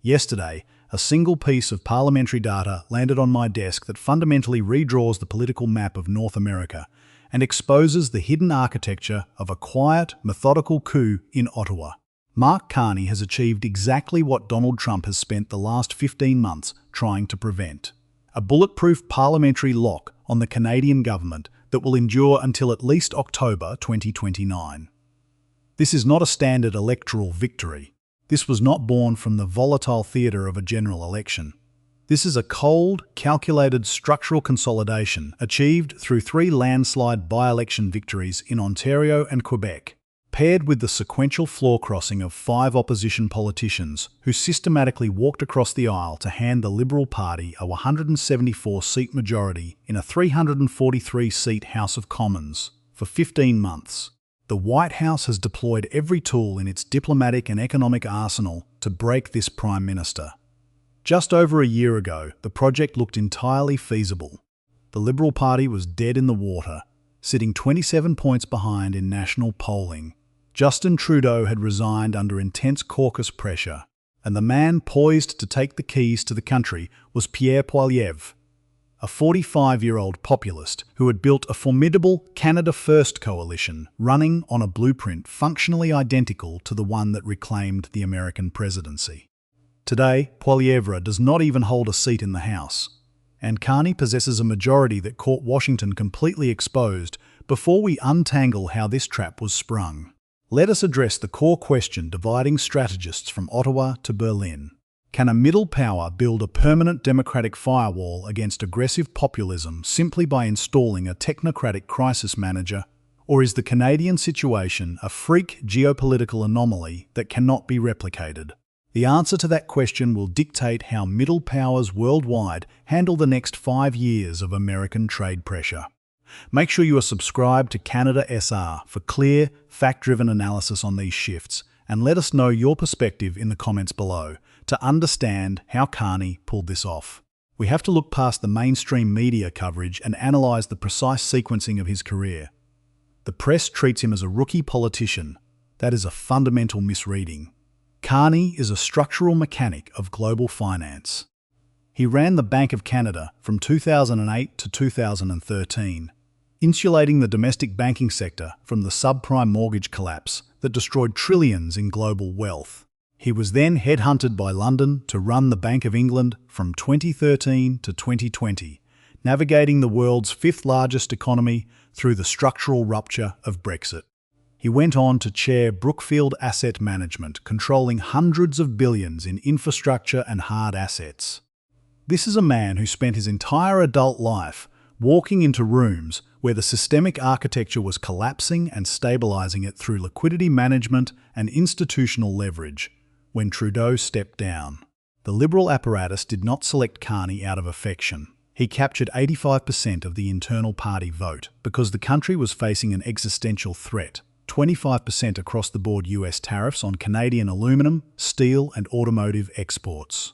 Yesterday, a single piece of parliamentary data landed on my desk that fundamentally redraws the political map of North America and exposes the hidden architecture of a quiet, methodical coup in Ottawa. Mark Carney has achieved exactly what Donald Trump has spent the last 15 months trying to prevent: a bulletproof parliamentary lock on the Canadian government that will endure until at least October 2029. This is not a standard electoral victory. This was not born from the volatile theatre of a general election. This is a cold, calculated structural consolidation achieved through 3 landslide by-election victories in Ontario and Quebec, paired with the sequential floor crossing of 5 opposition politicians who systematically walked across the aisle to hand the Liberal Party a 174-seat majority in a 343-seat House of Commons for 15 months. The White House has deployed every tool in its diplomatic and economic arsenal to break this Prime Minister. Just over a year ago, the project looked entirely feasible. The Liberal Party was dead in the water, sitting 27 points behind in national polling. Justin Trudeau had resigned under intense caucus pressure, and the man poised to take the keys to the country was Pierre Poilievre, a 45-year-old populist who had built a formidable Canada First coalition running on a blueprint functionally identical to the one that reclaimed the American presidency. Today, Poilievre does not even hold a seat in the House, and Carney possesses a majority that caught Washington completely exposed before we untangle how this trap was sprung. Let us address the core question dividing strategists from Ottawa to Berlin. Can a middle power build a permanent democratic firewall against aggressive populism simply by installing a technocratic crisis manager? Or is the Canadian situation a freak geopolitical anomaly that cannot be replicated? The answer to that question will dictate how middle powers worldwide handle the next 5 years of American trade pressure. Make sure you are subscribed to Canada SR for clear, fact-driven analysis on these shifts, and let us know your perspective in the comments below to understand how Carney pulled this off. We have to look past the mainstream media coverage and analyse the precise sequencing of his career. The press treats him as a rookie politician. That is a fundamental misreading. Carney is a structural mechanic of global finance. He ran the Bank of Canada from 2008 to 2013, insulating the domestic banking sector from the subprime mortgage collapse that destroyed trillions in global wealth. He was then headhunted by London to run the Bank of England from 2013 to 2020, navigating the world's 5th largest economy through the structural rupture of Brexit. He went on to chair Brookfield Asset Management, controlling hundreds of billions in infrastructure and hard assets. This is a man who spent his entire adult life walking into rooms where the systemic architecture was collapsing and stabilizing it through liquidity management and institutional leverage. When Trudeau stepped down, the Liberal apparatus did not select Carney out of affection. He captured 85% of the internal party vote because the country was facing an existential threat: 25% across-the-board US tariffs on Canadian aluminum, steel and automotive exports,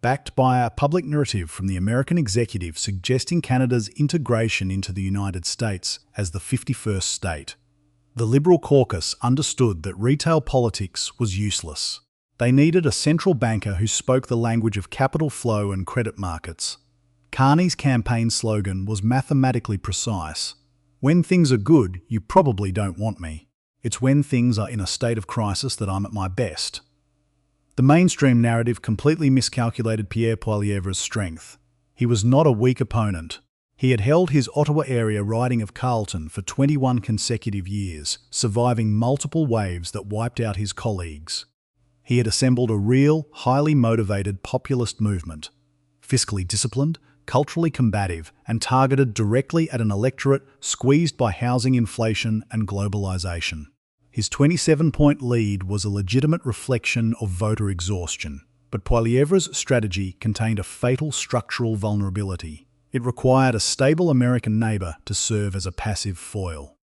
backed by a public narrative from the American executive suggesting Canada's integration into the United States as the 51st state. The Liberal caucus understood that retail politics was useless. They needed a central banker who spoke the language of capital flow and credit markets. Carney's campaign slogan was mathematically precise: "When things are good, you probably don't want me. It's when things are in a state of crisis that I'm at my best." The mainstream narrative completely miscalculated Pierre Poilievre's strength. He was not a weak opponent. He had held his Ottawa area riding of Carleton for 21 consecutive years, surviving multiple waves that wiped out his colleagues. He had assembled a real, highly motivated populist movement, fiscally disciplined, culturally combative, and targeted directly at an electorate squeezed by housing inflation and globalization. His 27-point lead was a legitimate reflection of voter exhaustion, but Poilievre's strategy contained a fatal structural vulnerability. It required a stable American neighbour to serve as a passive foil.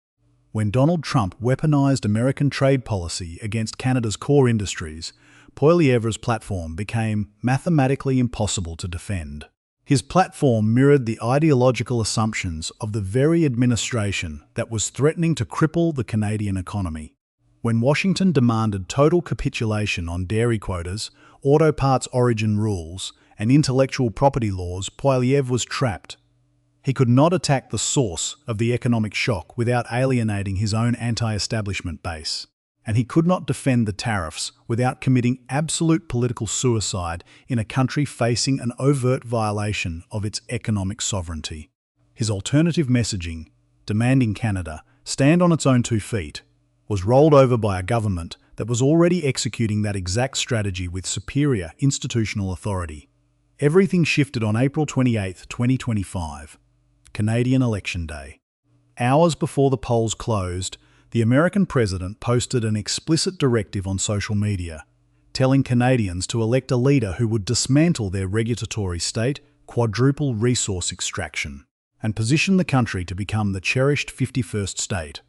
When Donald Trump weaponized American trade policy against Canada's core industries, Poilievre's platform became mathematically impossible to defend. His platform mirrored the ideological assumptions of the very administration that was threatening to cripple the Canadian economy. When Washington demanded total capitulation on dairy quotas auto parts origin rules and intellectual property laws, Poilievre was trapped. He could not attack the source of the economic shock without alienating his own anti-establishment base. And he could not defend the tariffs without committing absolute political suicide in a country facing an overt violation of its economic sovereignty. His alternative messaging, demanding Canada stand on its own 2 feet, was rolled over by a government that was already executing that exact strategy with superior institutional authority. Everything shifted on April 28, 2025, Canadian Election Day. Hours before the polls closed, the American president posted an explicit directive on social media, telling Canadians to elect a leader who would dismantle their regulatory state, quadruple resource extraction, and position the country to become the cherished 51st state.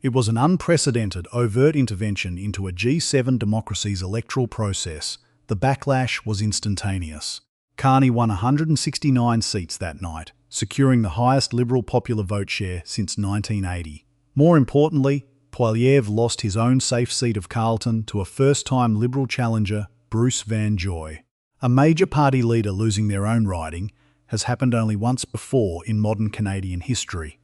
It was an unprecedented overt intervention into a G7 democracy's electoral process. The backlash was instantaneous. Carney won 169 seats that night, securing the highest Liberal popular vote share since 1980. More importantly, Poilievre lost his own safe seat of Carleton to a first-time Liberal challenger, Bruce Van Joy. A major party leader losing their own riding has happened only once before in modern Canadian history.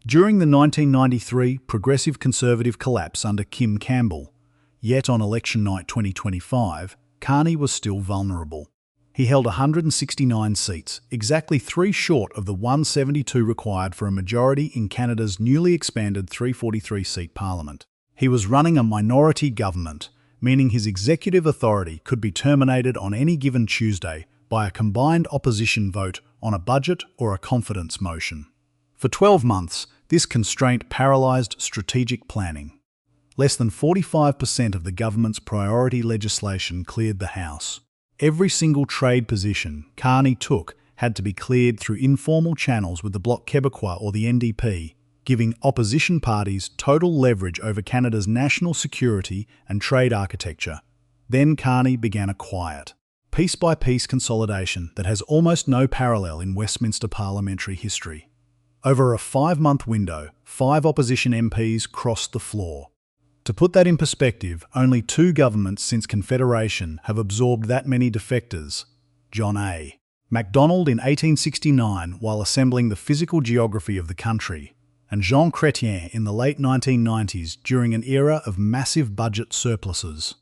During the 1993 Progressive Conservative collapse under Kim Campbell, yet on election night 2025, Carney was still vulnerable. He held 169 seats, exactly 3 short of the 172 required for a majority in Canada's newly expanded 343-seat parliament. He was running a minority government, meaning his executive authority could be terminated on any given Tuesday by a combined opposition vote on a budget or a confidence motion. For 12 months, this constraint paralysed strategic planning. Less than 45% of the government's priority legislation cleared the House. Every single trade position Carney took had to be cleared through informal channels with the Bloc Québécois or the NDP, giving opposition parties total leverage over Canada's national security and trade architecture. Then Carney began a quiet, piece-by-piece consolidation that has almost no parallel in Westminster parliamentary history. Over a 5-month window, 5 opposition MPs crossed the floor. To put that in perspective, only 2 governments since Confederation have absorbed that many defectors. John A. Macdonald in 1869 while assembling the physical geography of the country, and Jean Chrétien in the late 1990s during an era of massive budget surpluses.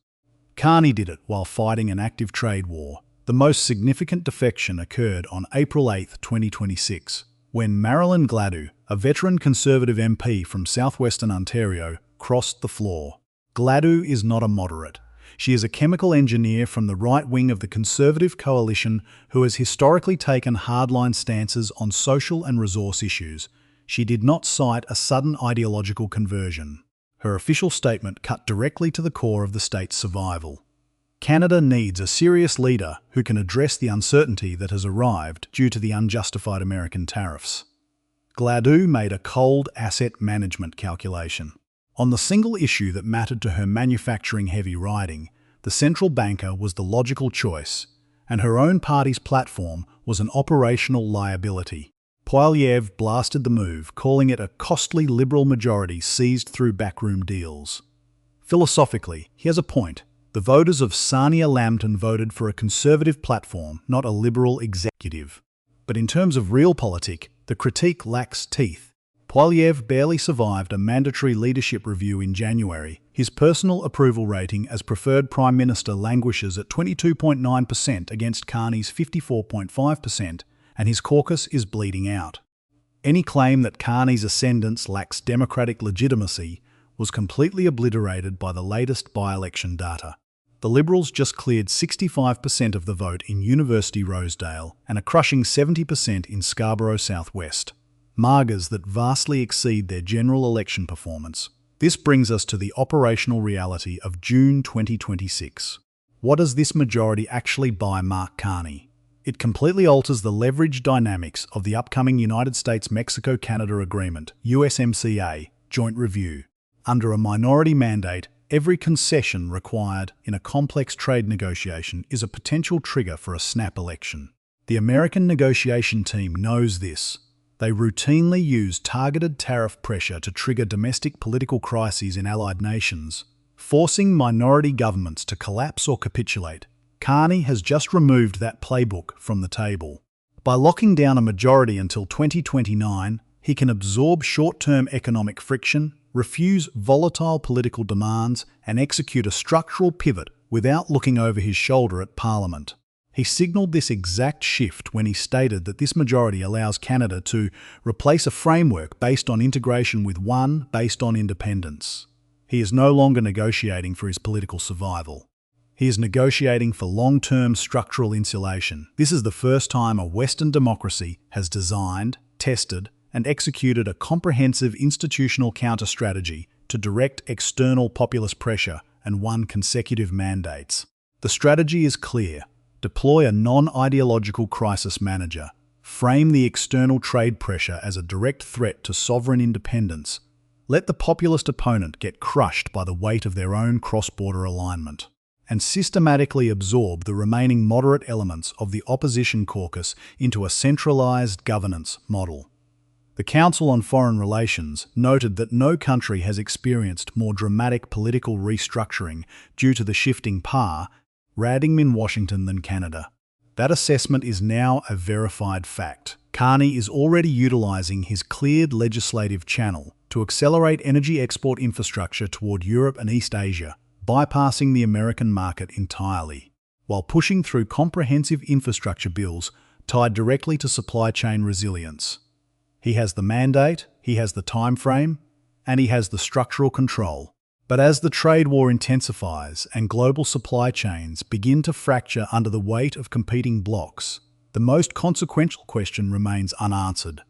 Carney did it while fighting an active trade war. The most significant defection occurred on April 8, 2026, when Marilyn Gladu, a veteran Conservative MP from southwestern Ontario, crossed the floor. Gladu is not a moderate. She is a chemical engineer from the right wing of the Conservative coalition who has historically taken hardline stances on social and resource issues. She did not cite a sudden ideological conversion. Her official statement cut directly to the core of the state's survival. Canada needs a serious leader who can address the uncertainty that has arrived due to the unjustified American tariffs. Gladu made a cold asset management calculation. On the single issue that mattered to her manufacturing-heavy riding, the central banker was the logical choice, and her own party's platform was an operational liability. Poilievre blasted the move, calling it a costly Liberal majority seized through backroom deals. Philosophically, he has a point. The voters of Sarnia-Lambton voted for a Conservative platform, not a Liberal executive. But in terms of realpolitik, the critique lacks teeth. Poilievre barely survived a mandatory leadership review in January. His personal approval rating as preferred Prime Minister languishes at 22.9% against Carney's 54.5%, and his caucus is bleeding out. Any claim that Carney's ascendance lacks democratic legitimacy was completely obliterated by the latest by-election data. The Liberals just cleared 65% of the vote in University Rosedale and a crushing 70% in Scarborough Southwest. Margers that vastly exceed their general election performance. This brings us to the operational reality of June 2026. What does this majority actually buy Mark Carney? It completely alters the leverage dynamics of the upcoming United States-Mexico-Canada Agreement, USMCA, joint review. Under a minority mandate, every concession required in a complex trade negotiation is a potential trigger for a snap election. The American negotiation team knows this. They routinely use targeted tariff pressure to trigger domestic political crises in allied nations, forcing minority governments to collapse or capitulate. Carney has just removed that playbook from the table. By locking down a majority until 2029, he can absorb short-term economic friction, refuse volatile political demands, and execute a structural pivot without looking over his shoulder at Parliament. He signalled this exact shift when he stated that this majority allows Canada to replace a framework based on integration with one based on independence. He is no longer negotiating for his political survival. He is negotiating for long-term structural insulation. This is the first time a Western democracy has designed, tested, and executed a comprehensive institutional counter-strategy to direct external populist pressure and won consecutive mandates. The strategy is clear. Deploy a non-ideological crisis manager. Frame the external trade pressure as a direct threat to sovereign independence. Let the populist opponent get crushed by the weight of their own cross-border alignment. And systematically absorb the remaining moderate elements of the opposition caucus into a centralised governance model. The Council on Foreign Relations noted that no country has experienced more dramatic political restructuring due to the shifting power rating in Washington than Canada. That assessment is now a verified fact. Carney is already utilising his cleared legislative channel to accelerate energy export infrastructure toward Europe and East Asia, bypassing the American market entirely, while pushing through comprehensive infrastructure bills tied directly to supply chain resilience. He has the mandate, he has the time frame, and he has the structural control. But as the trade war intensifies and global supply chains begin to fracture under the weight of competing blocs, the most consequential question remains unanswered.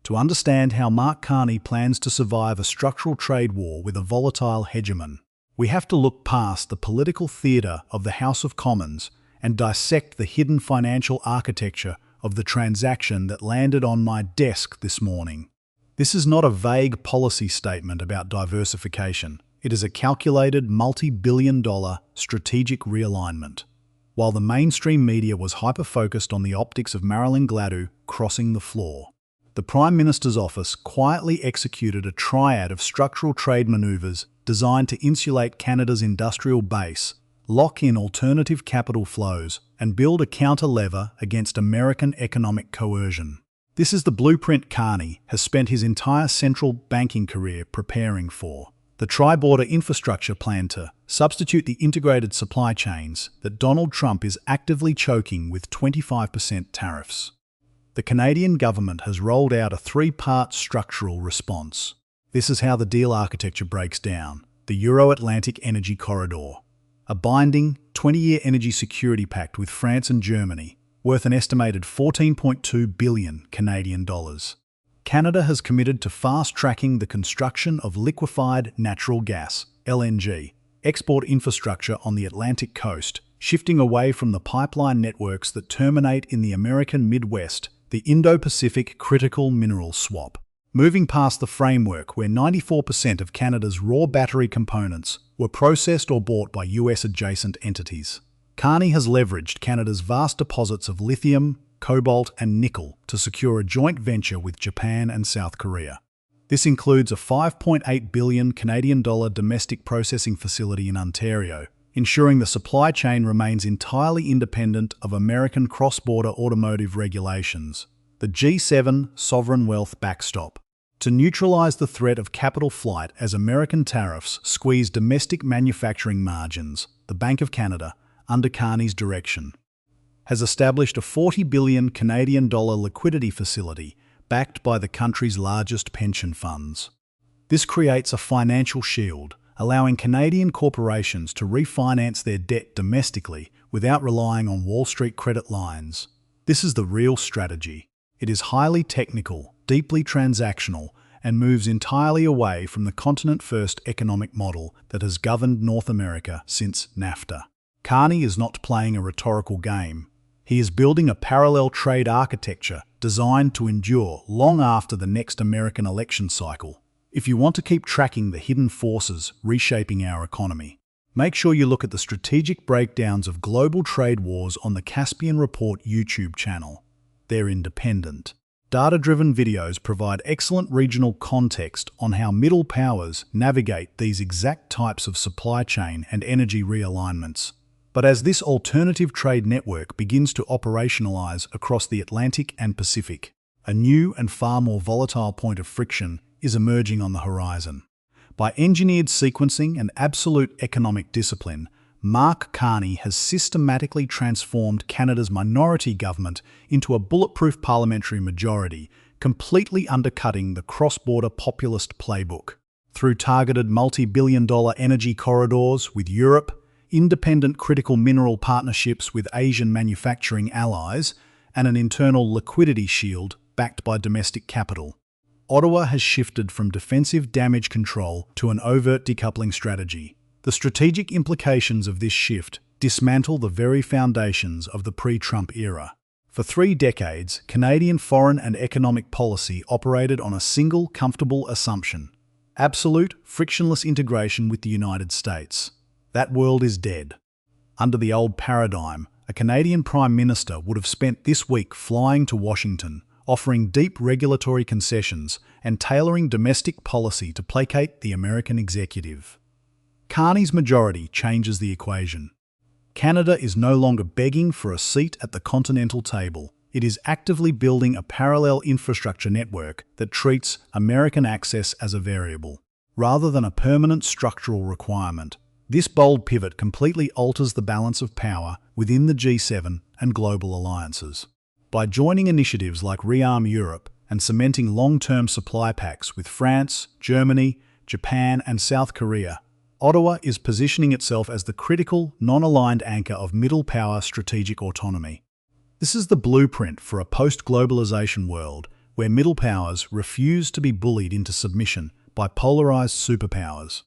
To understand how Mark Carney plans to survive a structural trade war with a volatile hegemon, we have to look past the political theatre of the House of Commons and dissect the hidden financial architecture of the transaction that landed on my desk this morning. This is not a vague policy statement about diversification. It is a calculated multi-billion-dollar strategic realignment. While the mainstream media was hyper-focused on the optics of Marilyn Gladue crossing the floor, the Prime Minister's office quietly executed a triad of structural trade manoeuvres designed to insulate Canada's industrial base, lock in alternative capital flows, and build a counter-lever against American economic coercion. This is the blueprint Carney has spent his entire central banking career preparing for. The tri-border infrastructure plan to substitute the integrated supply chains that Donald Trump is actively choking with 25% tariffs. The Canadian government has rolled out a three-part structural response. This is how the deal architecture breaks down. The Euro-Atlantic Energy Corridor, a binding 20-year energy security pact with France and Germany, worth an estimated 14.2 billion Canadian dollars. Canada has committed to fast-tracking the construction of liquefied natural gas, LNG, export infrastructure on the Atlantic coast, shifting away from the pipeline networks that terminate in the American Midwest, the Indo-Pacific Critical Mineral Swap. Moving past the framework where 94% of Canada's raw battery components were processed or bought by US-adjacent entities. Carney has leveraged Canada's vast deposits of lithium, cobalt and nickel to secure a joint venture with Japan and South Korea. This includes a 5.8 billion Canadian dollar domestic processing facility in Ontario, ensuring the supply chain remains entirely independent of American cross-border automotive regulations. The G7 sovereign wealth backstop. To neutralise the threat of capital flight as American tariffs squeeze domestic manufacturing margins, the Bank of Canada, under Carney's direction, has established a 40 billion Canadian dollar liquidity facility backed by the country's largest pension funds. This creates a financial shield, allowing Canadian corporations to refinance their debt domestically without relying on Wall Street credit lines. This is the real strategy. It is highly technical, deeply transactional, and moves entirely away from the continent-first economic model that has governed North America since NAFTA. Carney is not playing a rhetorical game. He is building a parallel trade architecture designed to endure long after the next American election cycle. If you want to keep tracking the hidden forces reshaping our economy, make sure you look at the strategic breakdowns of global trade wars on the Caspian Report YouTube channel. They're independent. Data-driven videos provide excellent regional context on how middle powers navigate these exact types of supply chain and energy realignments. But as this alternative trade network begins to operationalize across the Atlantic and Pacific, a new and far more volatile point of friction is emerging on the horizon. By engineered sequencing and absolute economic discipline, Mark Carney has systematically transformed Canada's minority government into a bulletproof parliamentary majority, completely undercutting the cross-border populist playbook. Through targeted multi-billion-dollar energy corridors with Europe, independent critical mineral partnerships with Asian manufacturing allies, and an internal liquidity shield backed by domestic capital, Ottawa has shifted from defensive damage control to an overt decoupling strategy. The strategic implications of this shift dismantle the very foundations of the pre-Trump era. For 3 decades, Canadian foreign and economic policy operated on a single comfortable assumption: absolute, frictionless integration with the United States. That world is dead. Under the old paradigm, a Canadian Prime Minister would have spent this week flying to Washington, offering deep regulatory concessions and tailoring domestic policy to placate the American executive. Carney's majority changes the equation. Canada is no longer begging for a seat at the continental table. It is actively building a parallel infrastructure network that treats American access as a variable, rather than a permanent structural requirement. This bold pivot completely alters the balance of power within the G7 and global alliances. By joining initiatives like Rearm Europe and cementing long-term supply pacts with France, Germany, Japan, and South Korea, Ottawa is positioning itself as the critical, non-aligned anchor of middle power strategic autonomy. This is the blueprint for a post-globalization world where middle powers refuse to be bullied into submission by polarized superpowers.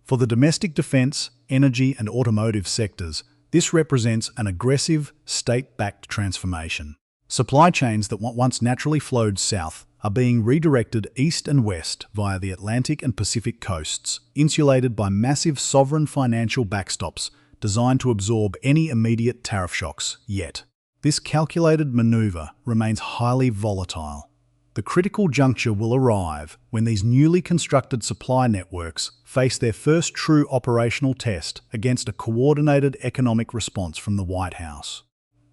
For the domestic defense, energy, and automotive sectors, this represents an aggressive, state-backed transformation. Supply chains that once naturally flowed south are being redirected east and west via the Atlantic and Pacific coasts, insulated by massive sovereign financial backstops designed to absorb any immediate tariff shocks. Yet, this calculated maneuver remains highly volatile. The critical juncture will arrive when these newly constructed supply networks face their first true operational test against a coordinated economic response from the White House.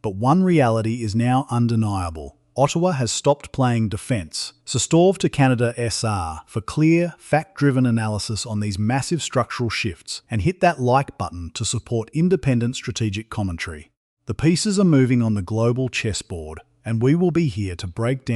But one reality is now undeniable. Ottawa has stopped playing defence. Sestove to Canada SR for clear, fact-driven analysis on these massive structural shifts, and hit that like button to support independent strategic commentary. The pieces are moving on the global chessboard, and we will be here to break down